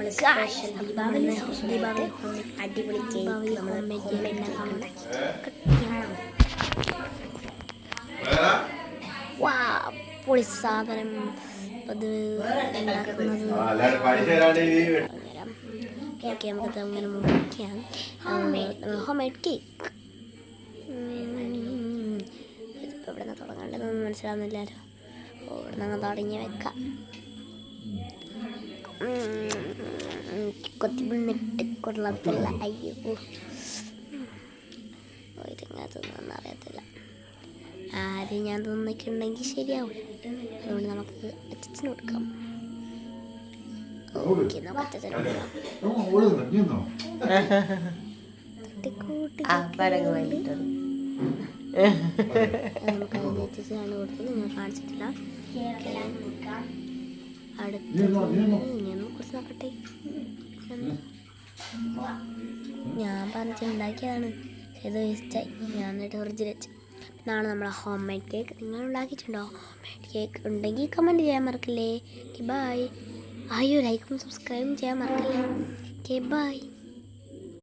നമ്മൾ സ്പെഷ്യൽ ദീപാവലി അടിപൊളി കേക്ക് നമ്മൾ പൊളി സാധനം അത് ഉണ്ടാക്കുന്നത് ഓക്കെ നമുക്കത് അങ്ങനെ മുറിക്കാം. ഹോം മെയ്ഡ് കേക്ക് ഇതിപ്പോൾ ഇവിടെ നിന്ന് തുടങ്ങേണ്ടതെന്ന് മനസ്സിലാവുന്നില്ലല്ലോ. ഇവിടെ നിന്ന് തുടങ്ങി വെക്കാം. കൊത്തിപ്പിന്നിട്ട് കൊള്ളത്തില്ല. അയ്യോ ഇതിങ്ങനെ തിന്നൊന്നും അറിയത്തില്ല. ആദ്യം ഞാൻ തിന്നിട്ടുണ്ടെങ്കിൽ ശരിയാവും. അതുകൊണ്ട് നമുക്ക് അച്ഛന് കൊടുക്കാം. ഓക്കെ നമുക്ക് അച്ഛന് കൊടുക്കാം. നമുക്ക് അതിന് അച്ഛനാണ് കൊടുത്തത്. നിങ്ങൾ കാണിച്ചിട്ടില്ല. അടുത്തത് ഞാൻ കുറച്ച് നോക്കട്ടെ. ഞാൻ പറഞ്ഞുണ്ടാക്കിയതാണ്. ഇത് വേസ്റ്റായി. ഞാൻ എന്നിട്ട് ഫ്രിഡ്ജിൽ വെച്ച്. ഇതാണ് നമ്മളെ ഹോം മെയ്ഡ് കേക്ക്. നിങ്ങൾ ഉണ്ടാക്കിയിട്ടുണ്ടോ? ഹോം മെയ്ഡ് കേക്ക് ഉണ്ടെങ്കിൽ കമൻറ്റ് ചെയ്യാൻ മറക്കില്ലേ. Okay bye. അയ്യോ ലൈക്കും സബ്സ്ക്രൈബും ചെയ്യാൻ മറക്കില്ലേ. Okay bye.